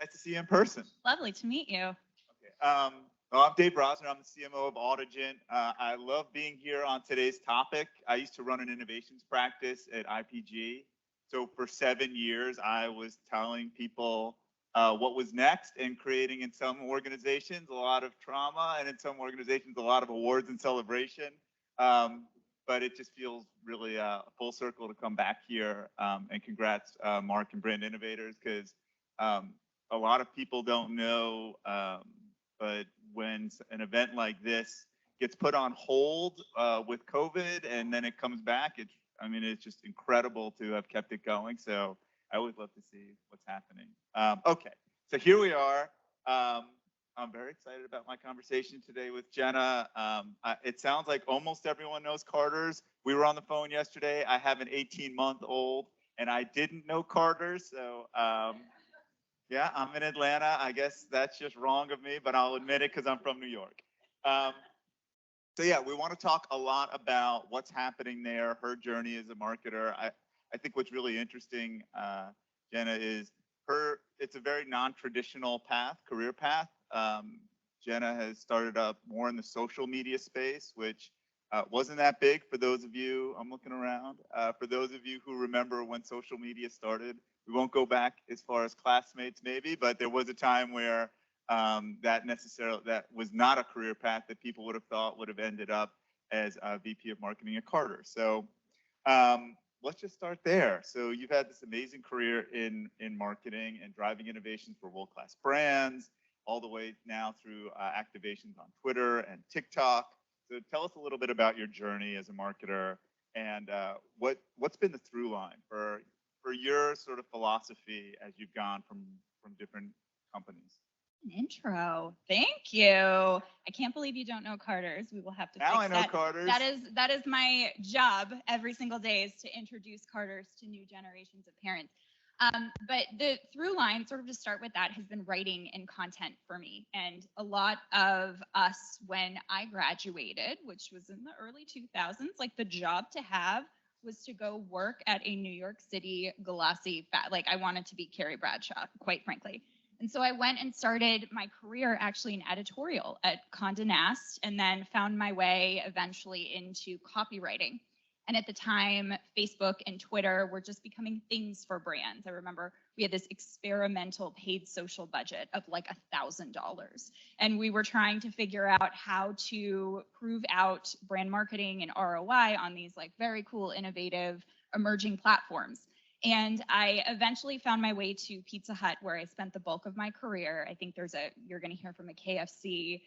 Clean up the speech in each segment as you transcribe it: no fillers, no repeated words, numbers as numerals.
Nice to see you in person. Lovely to meet you. Okay. Well, I'm Dave Rosner. I'm the CMO of Audigent. I love being here on today's topic. I used to run an innovations practice at IPG. So for 7 years, I was telling people what was next and creating in some organizations a lot of trauma and in some organizations a lot of awards and celebration. But it just feels really full circle to come back here. And congrats, Mark and Brand Innovators, because a lot of people don't know, but when an event like this gets put on hold with COVID and then it comes back, it's just incredible to have kept it going. So I always love to see what's happening. Okay, so here we are. I'm very excited about my conversation today with Jenna. It sounds like almost everyone knows Carter's. We were on the phone yesterday. I have an 18-month-old and I didn't know Carter's. So yeah, I'm in Atlanta. I guess that's just wrong of me, but I'll admit it because I'm from New York. So yeah, we want to talk a lot about what's happening there, her journey as a marketer. I think what's really interesting, Jenna, is it's a very non-traditional path, career path. Jenna has started up more in the social media space, which wasn't that big for those of you, I'm looking around, for those of you who remember when social media started. We won't go back as far as classmates maybe, but there was a time where that was not a career path that people would have thought would have ended up as a VP of marketing at Carter. So let's just start there. So you've had this amazing career in marketing and driving innovations for world-class brands, all the way now through activations on Twitter and TikTok. So tell us a little bit about your journey as a marketer and what's been the through line for your sort of philosophy as you've gone from different companies. Intro. Thank you. I can't believe you don't know Carter's. We will have to now fix I know that. Carter's. That is my job every single day, is to introduce Carter's to new generations of parents. But the through line, sort of to start with that, has been writing and content for me. And a lot of us, when I graduated, which was in the early 2000s, like the job to have was to go work at a New York City glossy, like I wanted to be Carrie Bradshaw, quite frankly. And so I went and started my career actually in editorial at Condé Nast, and then found my way eventually into copywriting. And at the time, Facebook and Twitter were just becoming things for brands. I remember we had this experimental paid social budget of like $1,000. And we were trying to figure out how to prove out brand marketing and ROI on these like very cool, innovative, emerging platforms. And I eventually found my way to Pizza Hut, where I spent the bulk of my career. I think you're going to hear from a KFC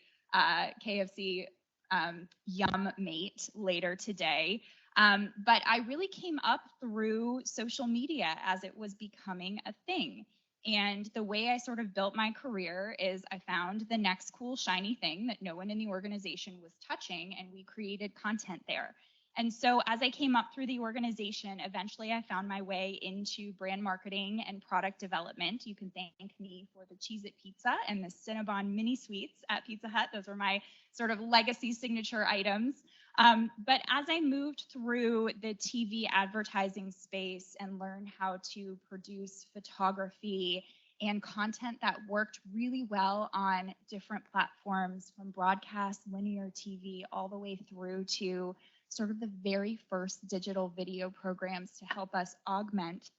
Yum mate later today. But I really came up through social media as it was becoming a thing. And the way I sort of built my career is I found the next cool shiny thing that no one in the organization was touching, and we created content there. And so as I came up through the organization, eventually I found my way into brand marketing and product development. You can thank me for the Cheez-It Pizza and the Cinnabon mini sweets at Pizza Hut. Those were my sort of legacy signature items. But as I moved through the TV advertising space and learned how to produce photography and content that worked really well on different platforms, from broadcast, linear TV, all the way through to sort of the very first digital video programs to help us augment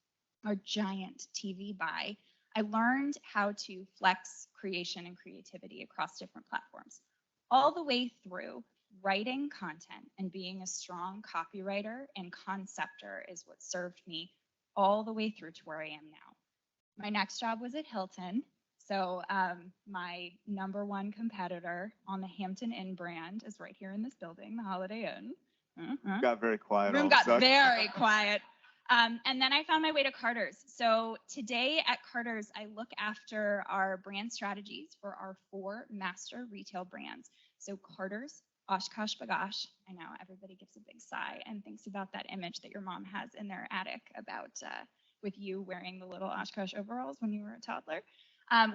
our giant TV buy, I learned how to flex creation and creativity across different platforms. All the way through, writing content and being a strong copywriter and conceptor is what served me all the way through to where I am now. My next job was at Hilton. So my number one competitor on the Hampton Inn brand is right here in this building, the Holiday Inn. Got very quiet. Room got very quiet. And then I found my way to Carter's. So today at Carter's, I look after our brand strategies for our 4 master retail brands. So Carter's, Oshkosh B'gosh. I know everybody gives a big sigh and thinks about that image that your mom has in their attic about with you wearing the little Oshkosh overalls when you were a toddler.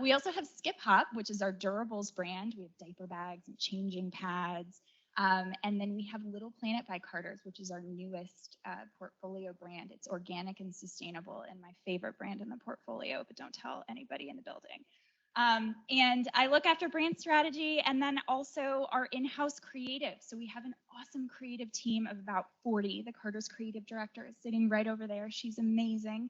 We also have Skip Hop, which is our durables brand. We have diaper bags and changing pads. And then we have Little Planet by Carter's, which is our newest portfolio brand. It's organic and sustainable and my favorite brand in the portfolio, but don't tell anybody in the building. And I look after brand strategy and then also our in-house creative. So we have an awesome creative team of about 40. The Carter's creative director is sitting right over there. She's amazing.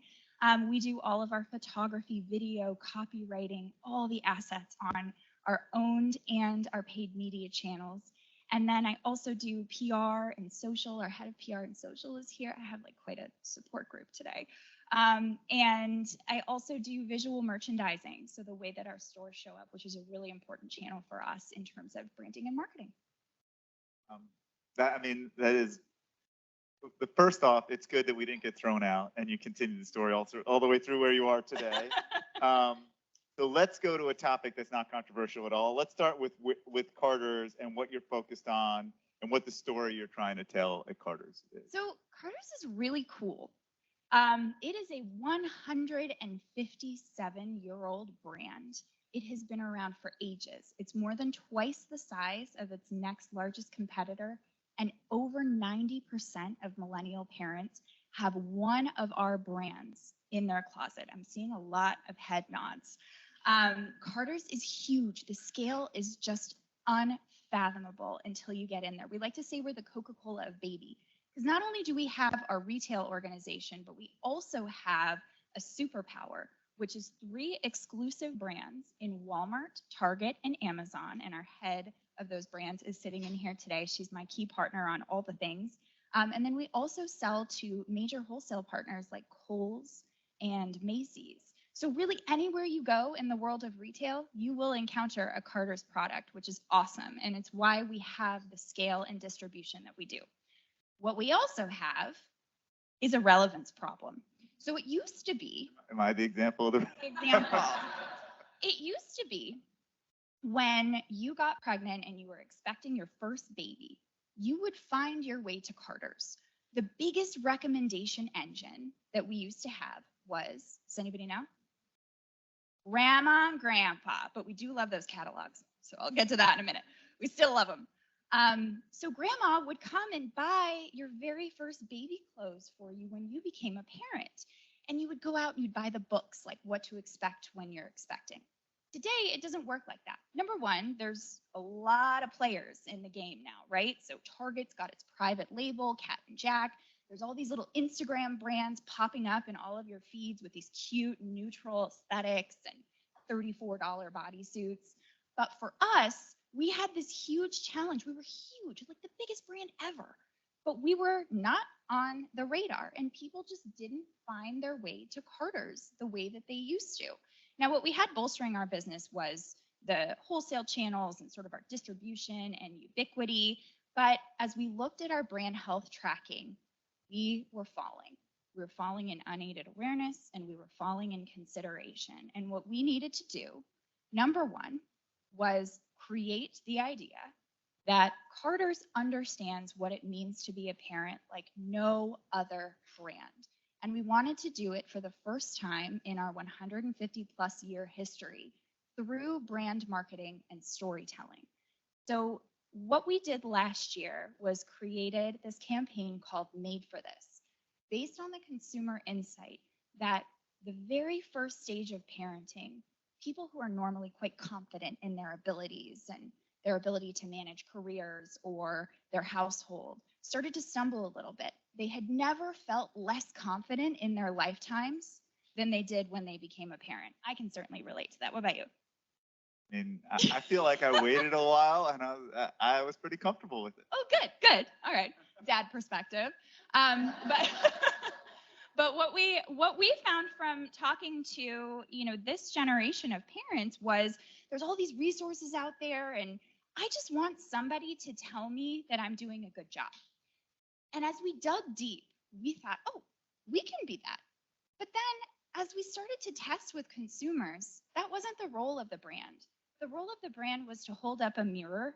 We do all of our photography, video, copywriting, all the assets on our owned and our paid media channels. And then I also do PR and social. Our head of PR and social is here. I have like quite a support group today. And I also do visual merchandising. So the way that our stores show up, which is a really important channel for us in terms of branding and marketing. That is, the first off, it's good that we didn't get thrown out and you continue the story all the way through where you are today. So let's go to a topic that's not controversial at all. Let's start with Carter's and what you're focused on and what the story you're trying to tell at Carter's is. So Carter's is really cool. It is a 157-year-old brand. It has been around for ages. It's more than twice the size of its next largest competitor, and over 90% of millennial parents have one of our brands in their closet. I'm seeing a lot of head nods. Carter's is huge. The scale is just unfathomable until you get in there. We like to say we're the Coca-Cola of baby, because not only do we have our retail organization, but we also have a superpower, which is 3 exclusive brands in Walmart, Target, and Amazon. And our head of those brands is sitting in here today. She's my key partner on all the things. And then we also sell to major wholesale partners like Kohl's and Macy's. So really anywhere you go in the world of retail, you will encounter a Carter's product, which is awesome. And it's why we have the scale and distribution that we do. What we also have is a relevance problem. So it used to be. Am I the example of the example? It used to be when you got pregnant and you were expecting your first baby, you would find your way to Carter's. The biggest recommendation engine that we used to have was, does anybody know? Grandma and Grandpa, but we do love those catalogs. So I'll get to that in a minute. We still love them. So Grandma would come and buy your very first baby clothes for you when you became a parent. And you would go out and you'd buy the books, like what to expect when you're expecting. Today, it doesn't work like that. Number one, there's a lot of players in the game now, right? So Target's got its private label, Cat and Jack. There's all these little Instagram brands popping up in all of your feeds with these cute, neutral aesthetics and $34 bodysuits. But for us, we had this huge challenge. We were huge, like the biggest brand ever. But we were not on the radar, and people just didn't find their way to Carter's the way that they used to. Now, what we had bolstering our business was the wholesale channels and sort of our distribution and ubiquity. But as we looked at our brand health tracking, we were falling. We were falling in unaided awareness, and we were falling in consideration. And what we needed to do, number one, was create the idea that Carter's understands what it means to be a parent like no other brand. And we wanted to do it for the first time in our 150 plus year history through brand marketing and storytelling. So what we did last year was created this campaign called Made for This, based on the consumer insight that the very first stage of parenting, people who are normally quite confident in their abilities and their ability to manage careers or their household started to stumble a little bit. They had never felt less confident in their lifetimes than they did when they became a parent. I can certainly relate to that. What about you? I mean, I feel like I waited a while and I was pretty comfortable with it. Oh, good. All right. Dad perspective. But what we found from talking to, this generation of parents was there's all these resources out there, and I just want somebody to tell me that I'm doing a good job. And as we dug deep, we thought, oh, we can be that. But then as we started to test with consumers, that wasn't the role of the brand. The role of the brand was to hold up a mirror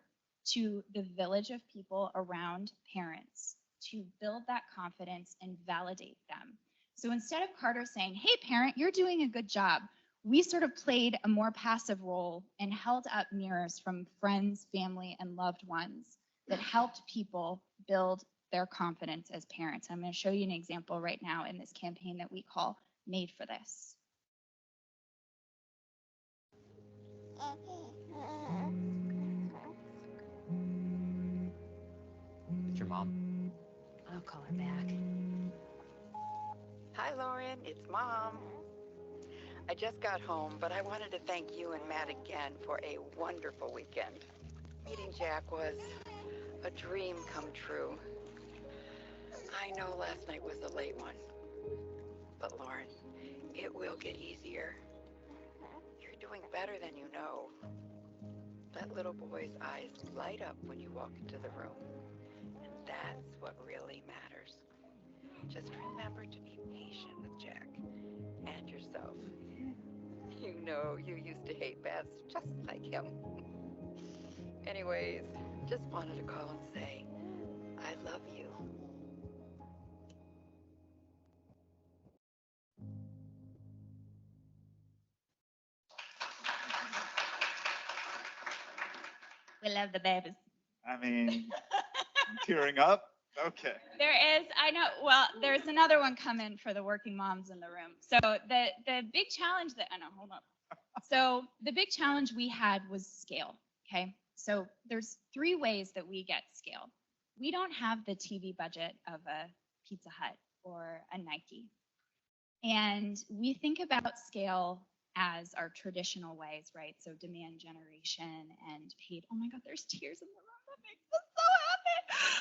to the village of people around parents to build that confidence and validate them. So instead of Carter saying, hey, parent, you're doing a good job, we sort of played a more passive role and held up mirrors from friends, family, and loved ones that helped people build their confidence as parents. I'm going to show you an example right now in this campaign that we call Made for This. It's your mom. I'll call her back. Hi, Lauren. It's Mom. I just got home, but I wanted to thank you and Matt again for a wonderful weekend. Meeting Jack was a dream come true. I know last night was a late one, but Lauren, it will get easier. You're doing better than you know. That little boy's eyes light up when you walk into the room, and that's what really matters. Just remember to be patient with Jack and yourself. You know you used to hate baths just like him. Anyways, just wanted to call and say, I love you. We love the babies. I mean, I'm tearing up. Okay. There is, I know, well, there's another one coming for the working moms in the room. So the big challenge that, I know, hold up. So the big challenge we had was scale, okay? So there's 3 ways that we get scale. We don't have the TV budget of a Pizza Hut or a Nike. And we think about scale as our traditional ways, right? So demand generation and paid. Oh my God, there's tears in the room. That makes us so happy.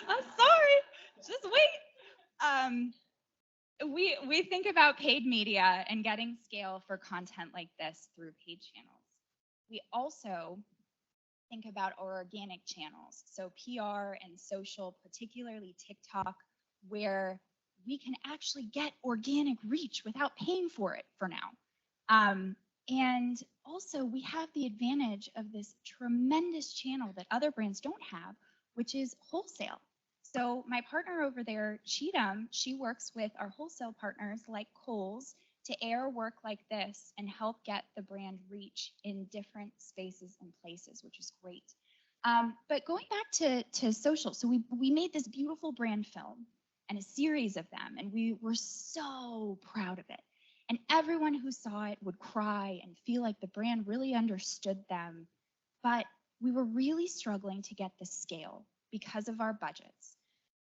I'm sorry. Just wait. We think about paid media and getting scale for content like this through paid channels. We also think about our organic channels, so PR and social, particularly TikTok, where we can actually get organic reach without paying for it for now. And also, we have the advantage of this tremendous channel that other brands don't have, which is wholesale. So my partner over there, Cheatham, she works with our wholesale partners like Kohl's to air work like this and help get the brand reach in different spaces and places, which is great. But going back to social, so we made this beautiful brand film and a series of them, and we were so proud of it. And everyone who saw it would cry and feel like the brand really understood them. But we were really struggling to get the scale because of our budgets.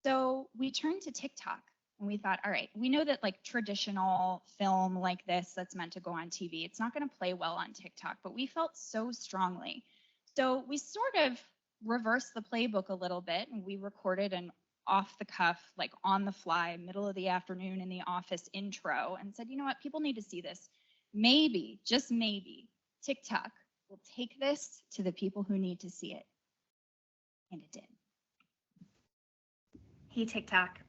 So we turned to TikTok and we thought, all right, we know that like traditional film like this that's meant to go on TV, it's not going to play well on TikTok, but we felt so strongly. So we sort of reversed the playbook a little bit and we recorded an off the cuff, like on the fly, middle of the afternoon in the office intro and said, you know what, people need to see this. Maybe, just maybe, TikTok will take this to the people who need to see it. And it did. Hey TikTok.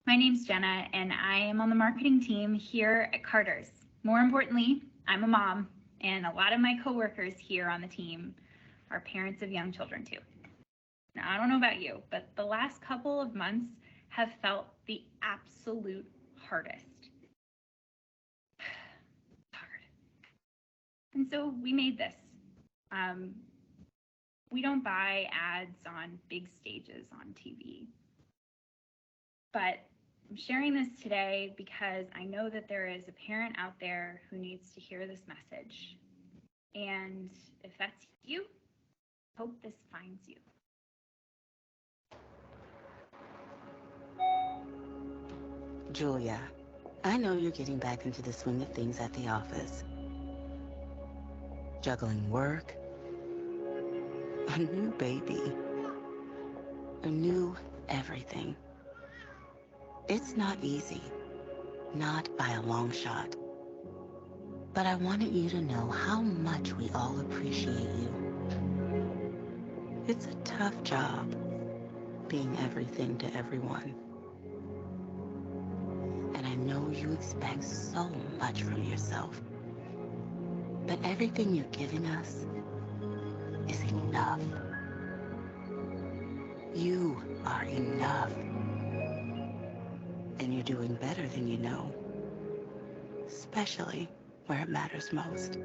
My name's Jenna and I am on the marketing team here at Carter's. More importantly, I'm a mom and a lot of my coworkers here on the team are parents of young children too. Now, I don't know about you, but the last couple of months have felt the absolute hardest. Hard. And so we made this. We don't buy ads on big stages on TV. But I'm sharing this today because I know that there is a parent out there who needs to hear this message. And if that's you, I hope this finds you. Julia, I know you're getting back into the swing of things at the office. Juggling work, a new baby, a new everything. It's not easy, not by a long shot. But I wanted you to know how much we all appreciate you. It's a tough job, being everything to everyone. And I know you expect so much from yourself. But everything you're giving us is enough. You are enough. And you're doing better than you know, especially where it matters most.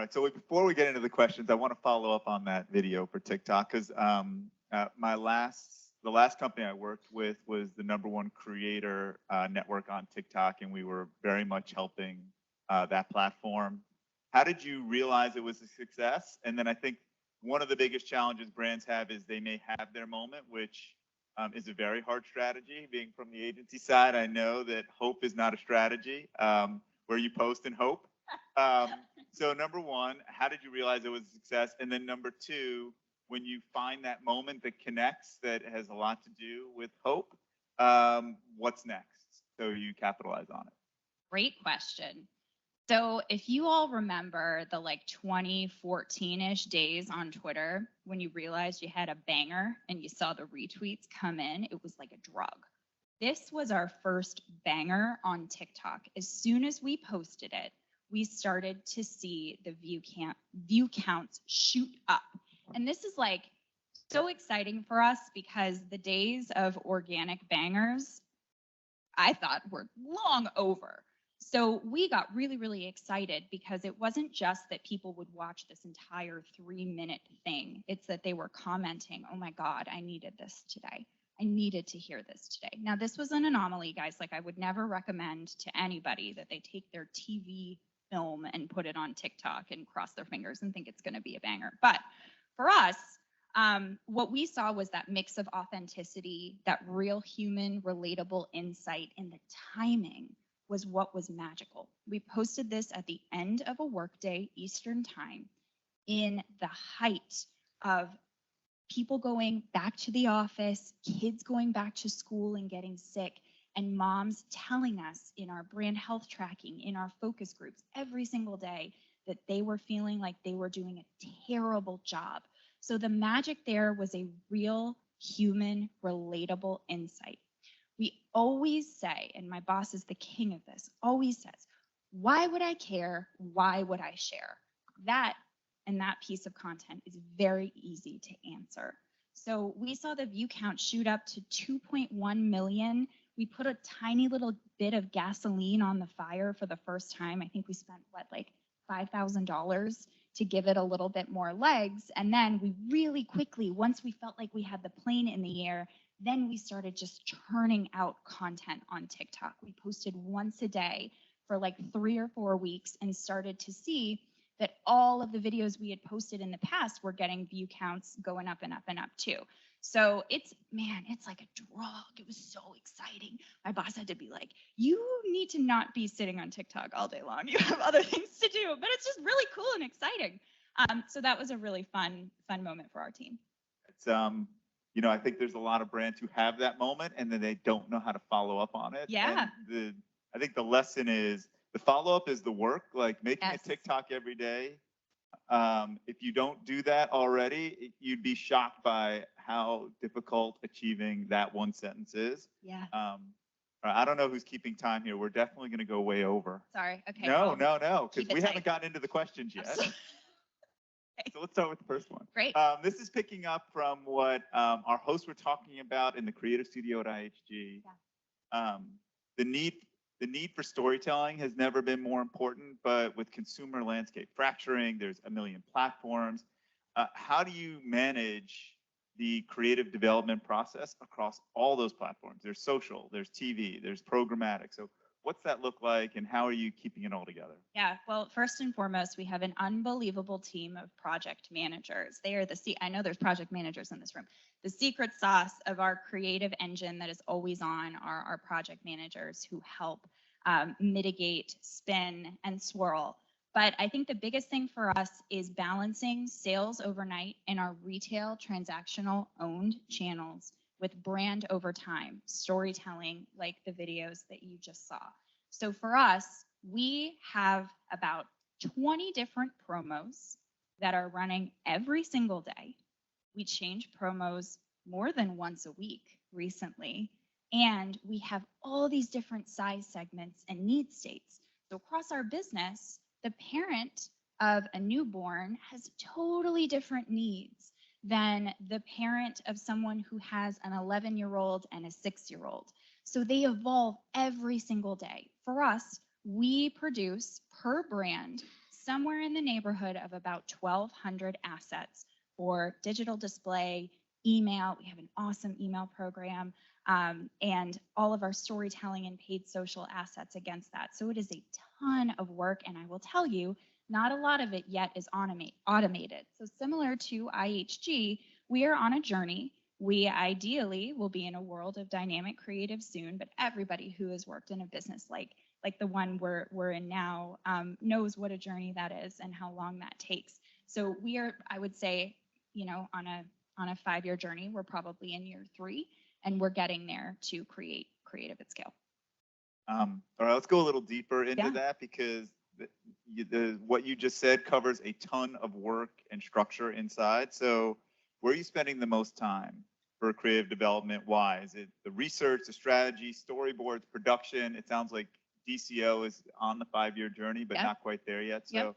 right. So before we get into the questions, I want to follow up on that video for TikTok because the last company I worked with was the #1 creator network on TikTok, and we were very much helping that platform. How did you realize it was a success? And then I think one of the biggest challenges brands have is they may have their moment, which is a very hard strategy. Being from the agency side, I know that hope is not a strategy where you post and hope. So #1, how did you realize it was a success? And then #2, when you find that moment that connects, that has a lot to do with hope, what's next? So you capitalize on it. Great question. So if you all remember the like 2014-ish days on Twitter when you realized you had a banger and you saw the retweets come in, it was like a drug. This was our first banger on TikTok. As soon as we posted it, we started to see the view counts shoot up. And this is like so exciting for us because the days of organic bangers, I thought, were long over. So we got really, really excited because it wasn't just that people would watch this entire 3-minute thing. It's that they were commenting, oh my God, I needed this today. I needed to hear this today. Now, this was an anomaly, guys. Like, I would never recommend to anybody that they take their TV film and put it on TikTok and cross their fingers and think it's going to be a banger. But for us, what we saw was that mix of authenticity, that real human, relatable insight, and the timing was what was magical. We posted this at the end of a workday, Eastern time, in the height of people going back to the office, kids going back to school and getting sick, and moms telling us in our brand health tracking, in our focus groups, every single day that they were feeling like they were doing a terrible job. So the magic there was a real human, relatable insight. We always say, and my boss is the king of this, always says, why would I care? Why would I share? That and that piece of content is very easy to answer. So we saw the view count shoot up to 2.1 million. We put a tiny little bit of gasoline on the fire for the first time. I think we spent, like $5,000 to give it a little bit more legs. And then we really quickly, once we felt like we had the plane in the air, then we started just churning out content on TikTok. We posted once a day for like 3 or 4 weeks and started to see that all of the videos we had posted in the past were getting view counts going up and up and up too. So it's like a drug. It was so exciting. My boss had to be like, you need to not be sitting on TikTok all day long. You have other things to do, but it's just really cool and exciting. So that was a really fun moment for our team. It's I think there's a lot of brands who have that moment and then they don't know how to follow up on it. Yeah. And I think the lesson is the follow-up is the work, like making Yes. a TikTok every day. If you don't do that already, you'd be shocked by how difficult achieving that one sentence is. Yeah. I don't know who's keeping time here. We're definitely going to go way over. Sorry. Okay. No, well, because we haven't gotten into the questions yet. So let's start with the first one. Great. This is picking up from what our hosts were talking about in the creative studio at IHG. Yeah. The need for storytelling has never been more important, but with consumer landscape fracturing, there's a million platforms. How do you manage the creative development process across all those platforms? There's social, there's TV, there's programmatic. So what's that look like and how are you keeping it all together? Yeah, well, first and foremost, we have an unbelievable team of project managers. They are I know there's project managers in this room. The secret sauce of our creative engine that is always on are our project managers who help mitigate, spin, and swirl. But I think the biggest thing for us is balancing sales overnight in our retail transactional owned channels with brand over time, storytelling like the videos that you just saw. So for us, we have about 20 different promos that are running every single day. We change promos more than once a week recently, and we have all these different size segments and need states. So across our business, the parent of a newborn has totally different needs than the parent of someone who has an 11-year-old and a 6-year-old. So they evolve every single day. For us, we produce per brand somewhere in the neighborhood of about 1,200 assets for digital display, email. We have an awesome email program, and all of our storytelling and paid social assets against that. So it is a ton of work, and I will tell you, not a lot of it yet is automated. So similar to IHG, we are on a journey. We ideally will be in a world of dynamic creative soon, but everybody who has worked in a business like the one we're in now knows what a journey that is and how long that takes. So we are, I would say, on a 5-year journey. We're probably in year 3, and we're getting there to create creative at scale. All right, let's go a little deeper into that, because what you just said covers a ton of work and structure inside. So where are you spending the most time for creative development? Why? Is it the research, the strategy, storyboards, production? It sounds like DCO is on the 5-year journey, but not quite there yet. So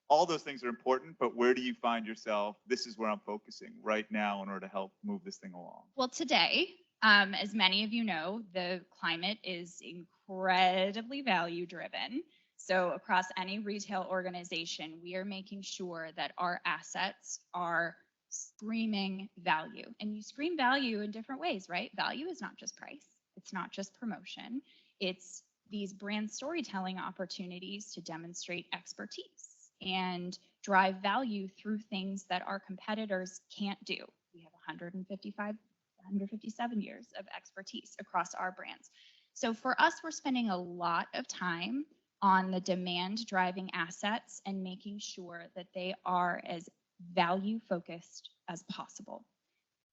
all those things are important, but where do you find yourself? This is where I'm focusing right now in order to help move this thing along. Well, today, as many of you know, the climate is incredibly value driven. So across any retail organization, we are making sure that our assets are screaming value. And you scream value in different ways, right? Value is not just price. It's not just promotion. It's these brand storytelling opportunities to demonstrate expertise and drive value through things that our competitors can't do. We have 157 years of expertise across our brands. So for us, we're spending a lot of time on the demand driving assets and making sure that they are as value focused as possible.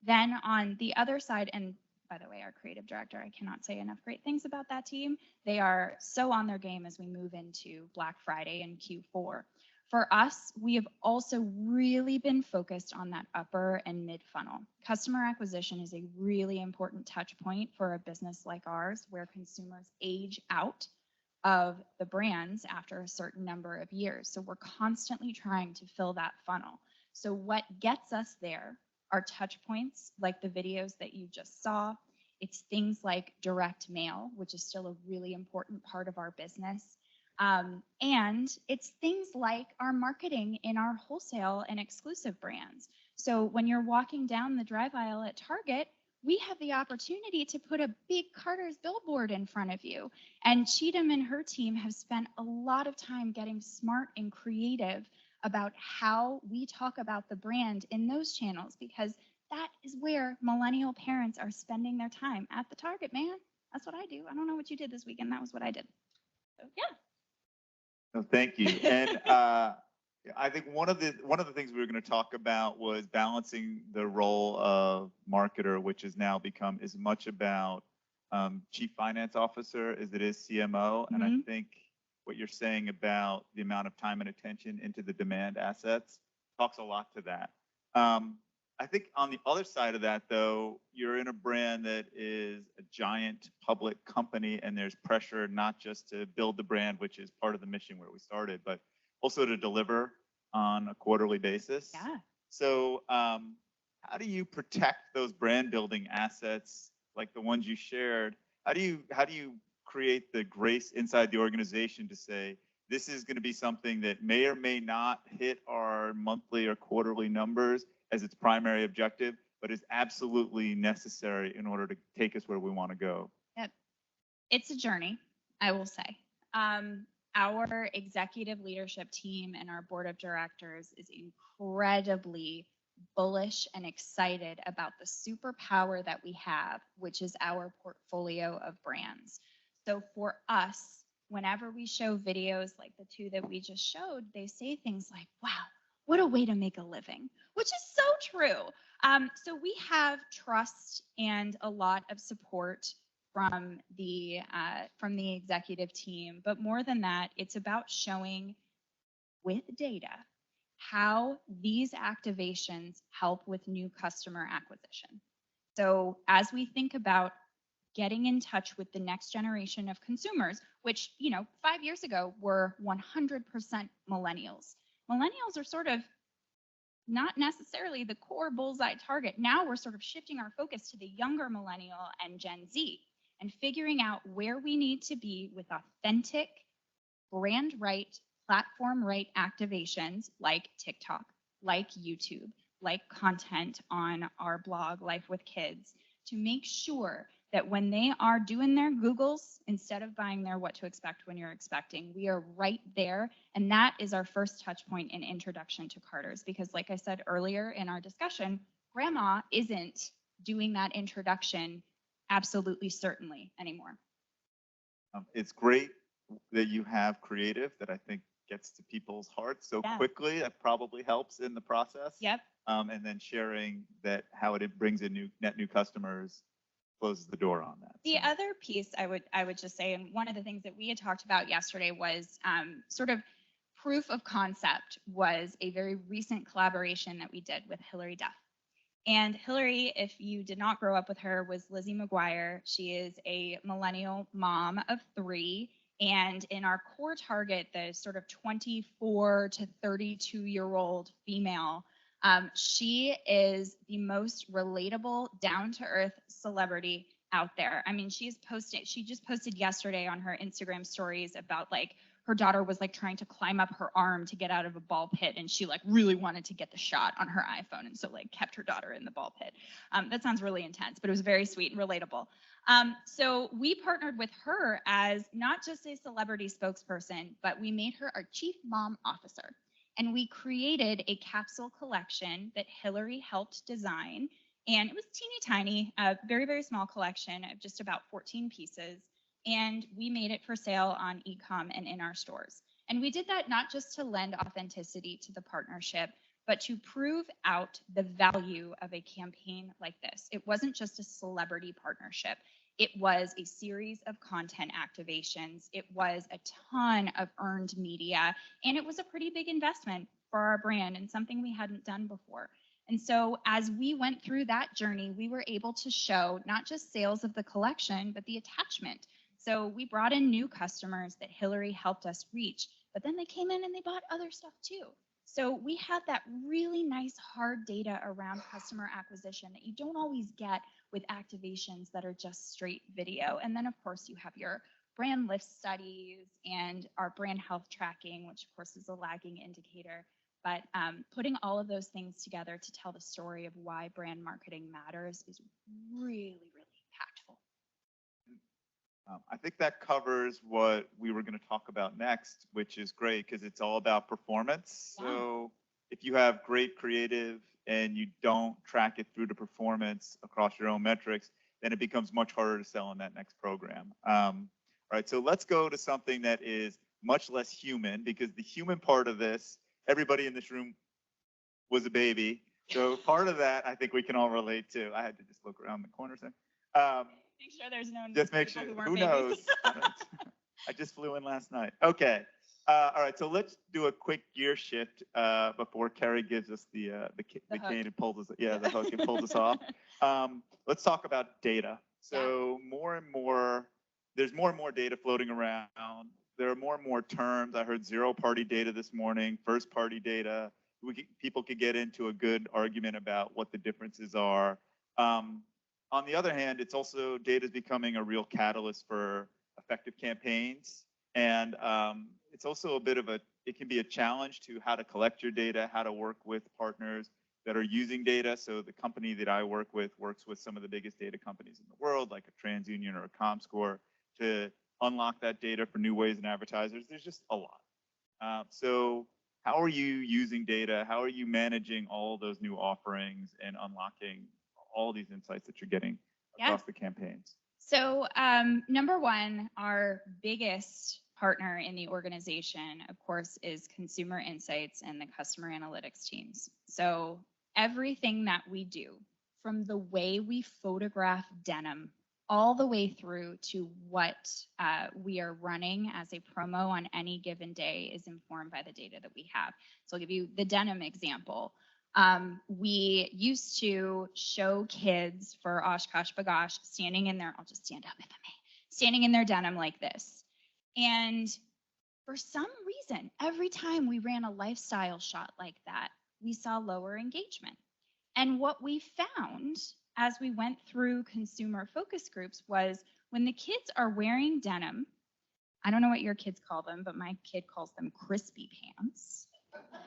Then on the other side, and by the way, our creative director, I cannot say enough great things about that team. They are so on their game as we move into Black Friday and Q4. For us, we have also really been focused on that upper and mid funnel. Customer acquisition is a really important touch point for a business like ours, where consumers age out of the brands after a certain number of years. So we're constantly trying to fill that funnel. So what gets us there are touch points like the videos that you just saw. It's things like direct mail, which is still a really important part of our business. And it's things like our marketing in our wholesale and exclusive brands. So when you're walking down the drive aisle at Target, we have the opportunity to put a big Carter's billboard in front of you. And Cheatham and her team have spent a lot of time getting smart and creative about how we talk about the brand in those channels, because that is where millennial parents are spending their time, at the Target, man. That's what I do. I don't know what you did this weekend. That was what I did. So yeah. No, thank you. And I think one of the things we were going to talk about was balancing the role of marketer, which has now become as much about chief finance officer as it is CMO. And I think what you're saying about the amount of time and attention into the demand assets talks a lot to that. I think on the other side of that, though, you're in a brand that is a giant public company, and there's pressure not just to build the brand, which is part of the mission where we started, but also to deliver on a quarterly basis. Yeah. So how do you protect those brand building assets like the ones you shared? How do you create the grace inside the organization to say, this is going to be something that may or may not hit our monthly or quarterly numbers as its primary objective, but is absolutely necessary in order to take us where we want to go? Yep. It's a journey, I will say. Our executive leadership team and our board of directors is incredibly bullish and excited about the superpower that we have, which is our portfolio of brands. So for us, whenever we show videos like the 2 that we just showed, they say things like, wow, what a way to make a living, which is so true. So we have trust and a lot of support from the executive team. But more than that, it's about showing with data how these activations help with new customer acquisition. So as we think about getting in touch with the next generation of consumers, which, 5 years ago were 100% millennials. Millennials are sort of not necessarily the core bullseye target. Now we're sort of shifting our focus to the younger millennial and Gen Z and figuring out where we need to be with authentic, brand right, platform right activations like TikTok, like YouTube, like content on our blog, Life with Kids, to make sure that when they are doing their Googles, instead of buying their what to expect when you're expecting, we are right there. And that is our first touch point in introduction to Carter's. Because like I said earlier in our discussion, grandma isn't doing that introduction absolutely certainly anymore. It's great that you have creative that I think gets to people's hearts so quickly. That probably helps in the process. Yep. And then sharing that how it brings in net new customers closes the door on that. The other piece I would just say, and one of the things that we had talked about yesterday was sort of proof of concept was a very recent collaboration that we did with Hillary Duff. And Hillary, if you did not grow up with her, was Lizzie McGuire. She is a millennial mom of 3. And in our core target, the sort of 24 to 32-year-old female, she is the most relatable, down-to-earth celebrity out there. I mean, she just posted yesterday on her Instagram stories about like her daughter was like trying to climb up her arm to get out of a ball pit, and she like really wanted to get the shot on her iPhone, and so like kept her daughter in the ball pit. That sounds really intense, but it was very sweet and relatable. So we partnered with her as not just a celebrity spokesperson, but we made her our chief mom officer. And we created a capsule collection that Hillary helped design. And it was teeny tiny, a very, very small collection of just about 14 pieces. And we made it for sale on e-com and in our stores. And we did that not just to lend authenticity to the partnership, but to prove out the value of a campaign like this. It wasn't just a celebrity partnership. It was a series of content activations. It was a ton of earned media, and it was a pretty big investment for our brand and something we hadn't done before. And so as we went through that journey, we were able to show not just sales of the collection, but the attachment. So we brought in new customers that Hillary helped us reach, but then they came in and they bought other stuff too. So we had that really nice hard data around customer acquisition that you don't always get with activations that are just straight video. And then of course you have your brand lift studies and our brand health tracking, which of course is a lagging indicator. But putting all of those things together to tell the story of why brand marketing matters is really, really impactful. I think that covers what we were going to talk about next, which is great because it's all about performance. Yeah. So if you have great creative and you don't track it through to performance across your own metrics, then it becomes much harder to sell in that next program. All right, so let's go to something that is much less human, because the human part of this, everybody in this room was a baby. So part of that I think we can all relate to. I had to just look around the corner a second. Make sure there's no. Just make sure. Who knows? I just flew in last night. Okay. All right. So let's do a quick gear shift before Carrie gives us the cane and pulls us. Yeah, the hook and pulls us off. Let's talk about data. So more and more, there's more and more data floating around. There are more and more terms. I heard zero-party data this morning, first-party data. People could get into a good argument about what the differences are. On the other hand, it's also data is becoming a real catalyst for effective campaigns. And it's also a bit of it can be a challenge to how to collect your data, how to work with partners that are using data. So the company that I work with works with some of the biggest data companies in the world, like a TransUnion or a ComScore, to unlock that data for new ways and advertisers. There's just a lot. So how are you using data? How are you managing all those new offerings and unlocking all these insights that you're getting across the campaigns? So number one, our biggest partner in the organization, of course, is consumer insights and the customer analytics teams. So everything that we do, from the way we photograph denim all the way through to what we are running as a promo on any given day, is informed by the data that we have. So I'll give you the denim example. We used to show kids for Oshkosh Bagosh standing in their, I'll just stand up if I may, standing in their denim like this. And for some reason, every time we ran a lifestyle shot like that, we saw lower engagement. And what we found as we went through consumer focus groups was when the kids are wearing denim, I don't know what your kids call them, but my kid calls them crispy pants.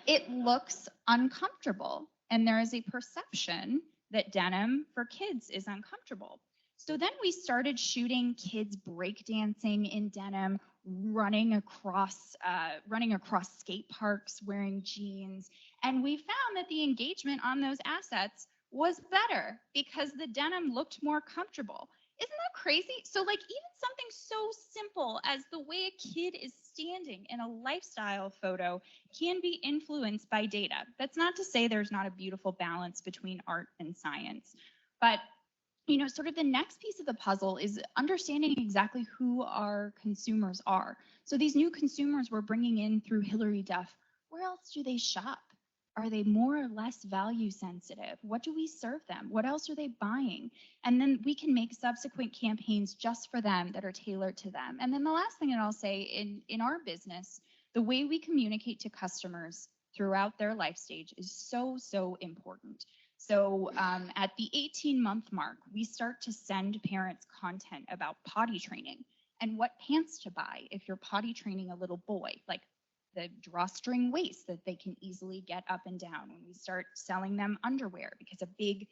It looks uncomfortable. And there is a perception that denim for kids is uncomfortable. So then we started shooting kids breakdancing in denim, running across skate parks wearing jeans. And we found that the engagement on those assets was better because the denim looked more comfortable. Isn't that crazy? So like even something so simple as the way a kid is standing in a lifestyle photo can be influenced by data. That's not to say there's not a beautiful balance between art and science, but sort of the next piece of the puzzle is understanding exactly who our consumers are. So these new consumers we're bringing in through Hillary Duff, where else do they shop? Are they more or less value sensitive? What do we serve them? What else are they buying? And then we can make subsequent campaigns just for them that are tailored to them. And then the last thing that I'll say in our business, the way we communicate to customers throughout their life stage is so, so important. So at the 18-month mark, we start to send parents content about potty training and what pants to buy if you're potty training a little boy, like the drawstring waist that they can easily get up and down. When we start selling them underwear, because a big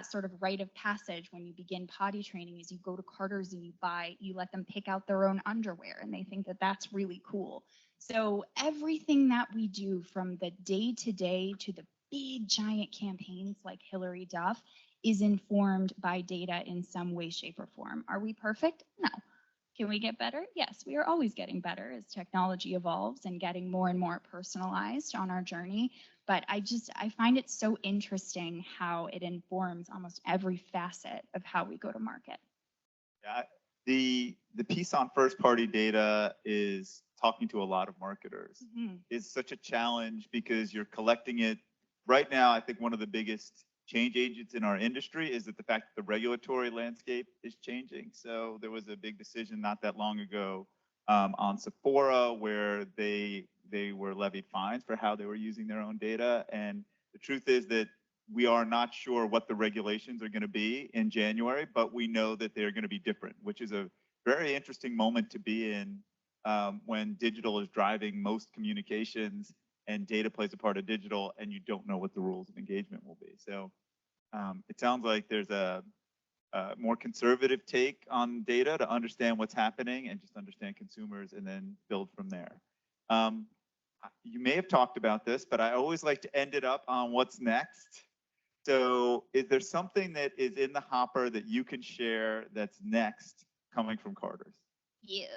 sort of rite of passage when you begin potty training is you go to Carter's and you let them pick out their own underwear, and they think that that's really cool. So everything that we do from the day-to-day to the big giant campaigns like Hillary Duff is informed by data in some way, shape, or form. Are we perfect? No. Can we get better? Yes, we are always getting better as technology evolves and getting more and more personalized on our journey. But I find it so interesting how it informs almost every facet of how we go to market. Yeah, the piece on first party data is talking to a lot of marketers. Mm-hmm. It's such a challenge because you're collecting it. Right now, I think one of the biggest change agents in our industry is that the fact that the regulatory landscape is changing. So there was a big decision not that long ago on Sephora where they were levied fines for how they were using their own data. And the truth is that we are not sure what the regulations are going to be in January, but we know that they're going to be different, which is a very interesting moment to be in when digital is driving most communications and data plays a part of digital, and you don't know what the rules of engagement will be. So it sounds like there's a more conservative take on data to understand what's happening and just understand consumers and then build from there. You may have talked about this, but I always like to end it up on what's next. So is there something that is in the hopper that you can share that's next coming from Carter's? Yeah.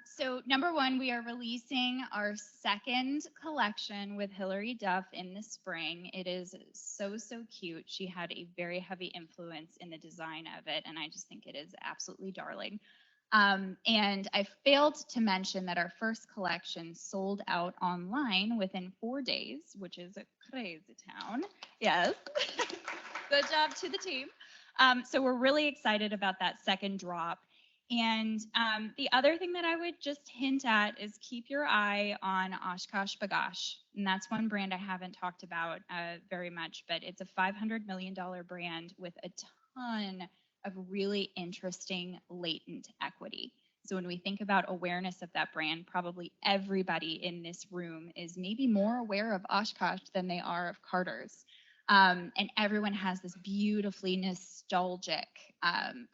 So number one, we are releasing our second collection with Hillary Duff in the spring. It is so, so cute. She had a very heavy influence in the design of it, and I just think it is absolutely darling. And I failed to mention that our first collection sold out online within 4 days, which is a crazy town. Yes. Good job to the team. So we're really excited about that second drop. And the other thing that I would just hint at is keep your eye on OshKosh B'gosh. And that's one brand I haven't talked about very much, but it's a $500 million brand with a ton of really interesting latent equity. So when we think about awareness of that brand, probably everybody in this room is maybe more aware of OshKosh than they are of Carter's. And everyone has this beautifully nostalgic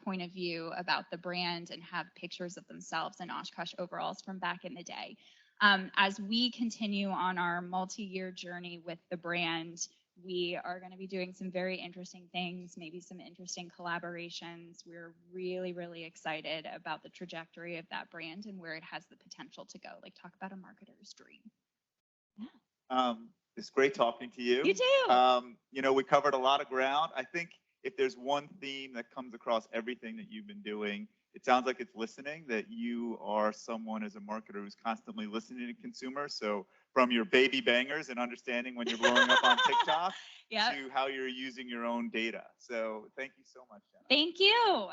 point of view about the brand and have pictures of themselves in OshKosh overalls from back in the day. As we continue on our multi-year journey with the brand, we are going to be doing some very interesting things, maybe some interesting collaborations. We're really, really excited about the trajectory of that brand and where it has the potential to go. Like, talk about a marketer's dream. Yeah. It's great talking to you. You too. You know, we covered a lot of ground. I think if there's one theme that comes across everything that you've been doing, it sounds like it's listening, that you are someone as a marketer who's constantly listening to consumers. So from your baby bangers and understanding when you're blowing up on TikTok Yep. to how you're using your own data. So thank you so much, Jenna. Thank you.